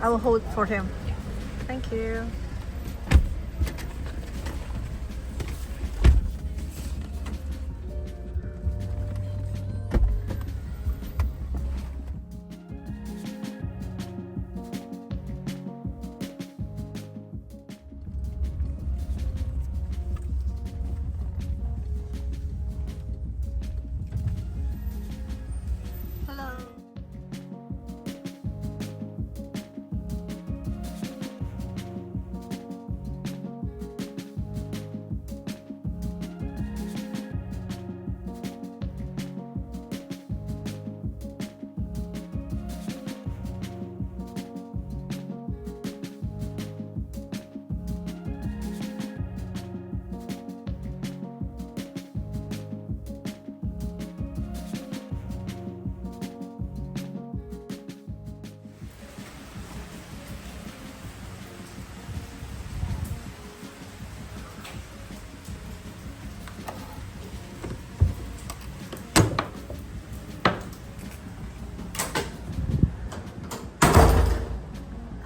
I'll hold for him. Thank you. Hello.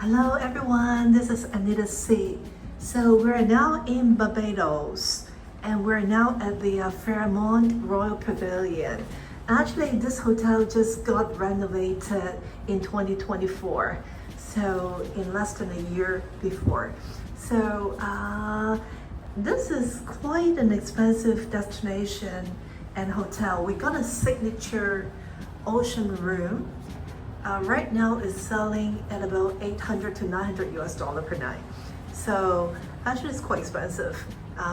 Hello everyone, this is Anita C. So we're now in Barbados and we're now at the Fairmont Royal Pavilion. Actually, this hotel just got renovated in 2024, so in less than a year before. So this is quite an expensive destination and hotel. We got a signature ocean room. Right now it's selling at about 800 to 900 US dollar per night. So actually it's quite expensive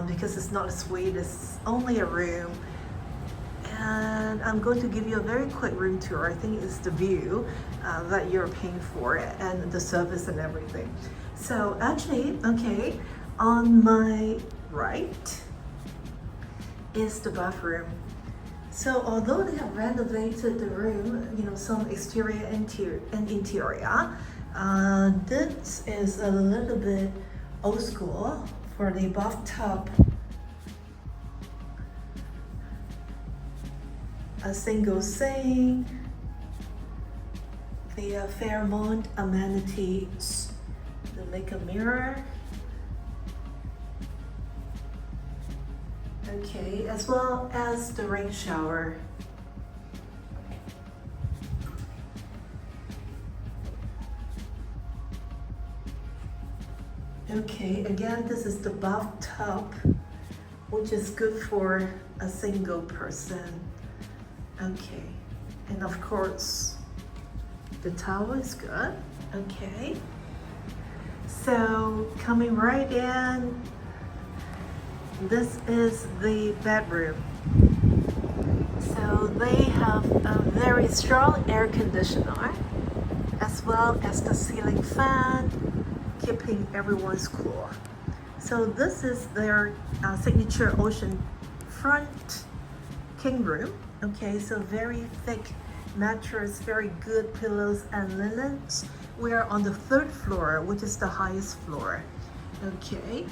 because it's not a suite, it's only a room. And I'm going to give you a very quick room tour. I think it's the view that you're paying for and the service and everything. So actually, okay, on my right is the bathroom. So although they have renovated the room, you know, some exterior and interior, this is a little bit old school for the bathtub. A single sink, the Fairmont amenities, the makeup mirror. Okay, as well as the rain shower. Okay, again, this is the bathtub, which is good for a single person. Okay, and of course, the towel is good. Okay, so coming right in, this is the bedroom. So they have a very strong air conditioner as well as the ceiling fan, keeping everyone's cool. So this is their signature ocean front king room. Okay, so very thick mattress, very good pillows and linens. We are on the 3rd floor, which is the highest floor. Okay.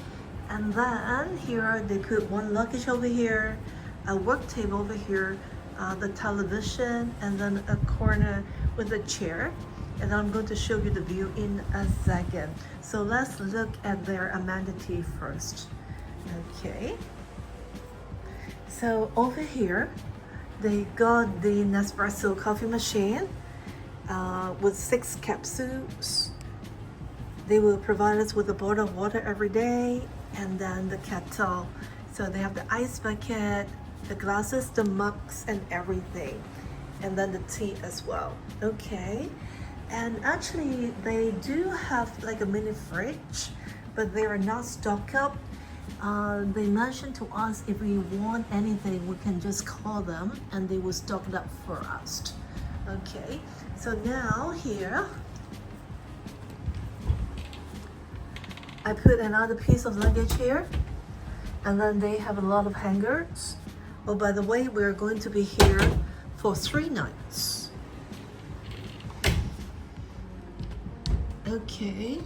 And then here they put one luggage over here, a work table over here, the television, and then a corner with a chair. And I'm going to show you the view in a second. So let's look at their amenity first. Okay. So over here, they got the Nespresso coffee machine with 6 capsules. They will provide us with a bottle of water every day, and then the kettle. So they have the ice bucket, the glasses, the mugs, and everything. And then the tea as well. Okay. And actually, they do have like a mini fridge, but they are not stocked up. They mentioned to us if we want anything, we can just call them and they will stock it up for us. Okay. So now here, I put another piece of luggage here, and then they have a lot of hangers. Oh, by the way, we're going to be here for 3 nights. Okay,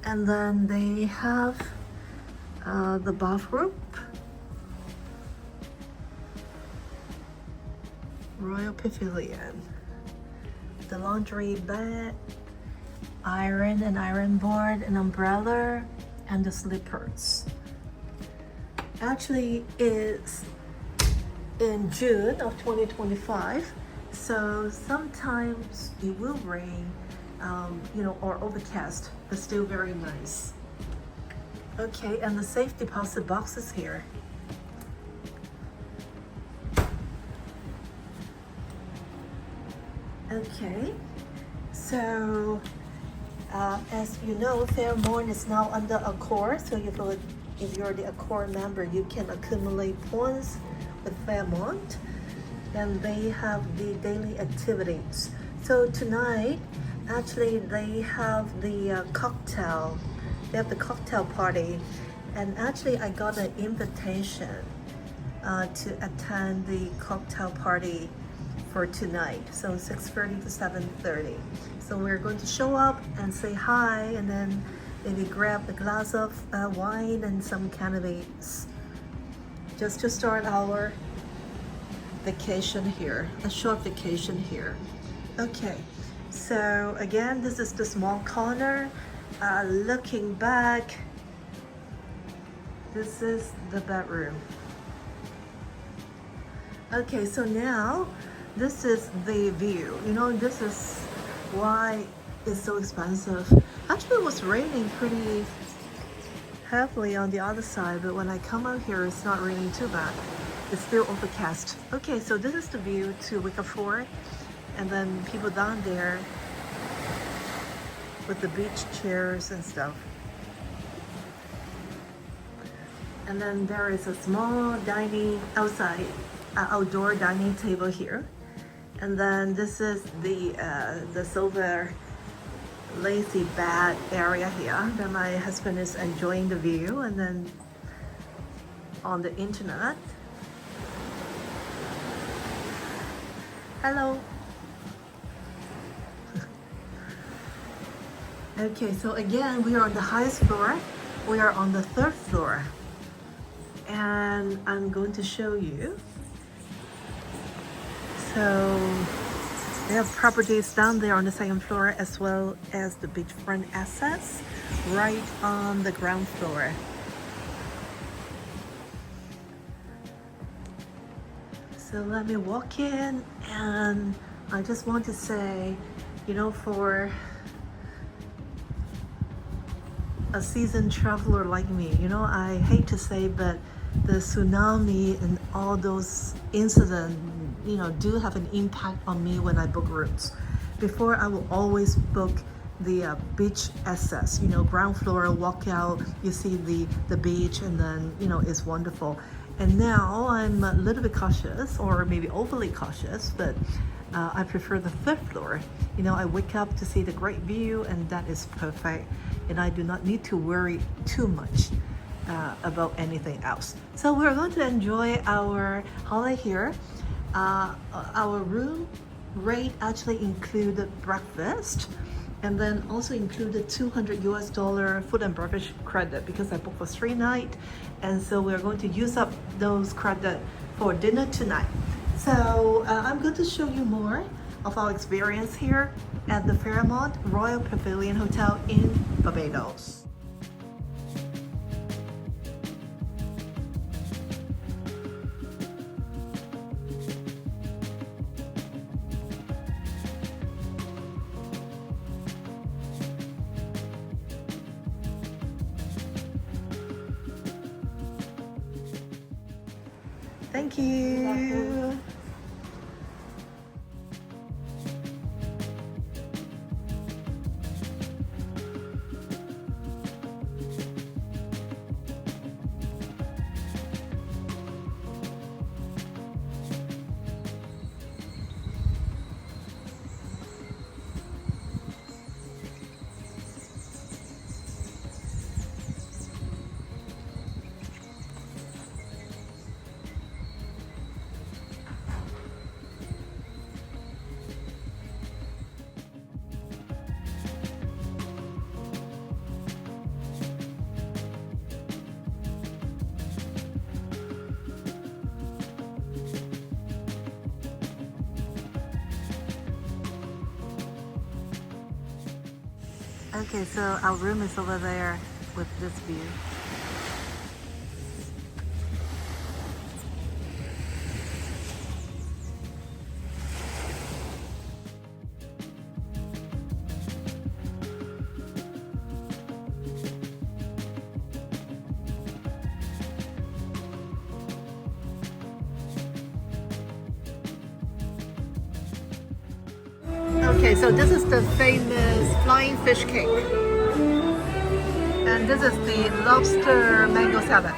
and then they have the bathroom, Royal Pavilion, the laundry bed, iron and iron board, an umbrella, and the slippers. Actually, it's in June of 2025, so sometimes it will rain, or overcast, but still very nice. Okay, and the safe deposit box is here. Okay, so as you know, Fairmont is now under Accor, so if you're the Accor member, you can accumulate points with Fairmont, and they have the daily activities. So tonight, actually, they have the cocktail. They have the cocktail party, and actually, I got an invitation to attend the cocktail party for tonight. So 6:30 to 7:30. So we're going to show up and say hi, and then maybe grab a glass of wine and some cannabis, just to start our vacation here, a short vacation here. Okay, so again, this is the small corner. Looking back, this is the bedroom. Okay, so now this is the view. This is why it's so expensive. Actually, it was raining pretty heavily on the other side, but when I come out here, it's not raining too bad. It's still overcast. Okay, so this is the view to Wicker Fort, and then people down there with the beach chairs and stuff. And then there is a small outdoor dining table here. And then this is the silver lazy bed area here. Then my husband is enjoying the view, and then on the internet. Hello. Okay, so again, we are on the highest floor. We are on the 3rd floor. And I'm going to show you. So they have properties down there on the 2nd floor, as well as the beachfront assets right on the ground floor. So let me walk in, and I just want to say, for a seasoned traveler like me, I hate to say, but the tsunami and all those incidents, do have an impact on me when I book rooms. Before, I will always book the beach access, ground floor, walk out, you see the beach, and then, it's wonderful. And now I'm a little bit cautious, or maybe overly cautious, but I prefer the 3rd floor. I wake up to see the great view, and that is perfect. And I do not need to worry too much about anything else. So we're going to enjoy our holiday here. Our room rate actually included breakfast, and then also included $200 food and beverage credit, because I booked for 3 nights, and so we're going to use up those credit for dinner tonight. So I'm going to show you more of our experience here at the Fairmont Royal Pavilion Hotel in Barbados. Thank you. Okay, so our room is over there with this view. Okay, so this is the famous flying fish cake. And this is the lobster mango salad.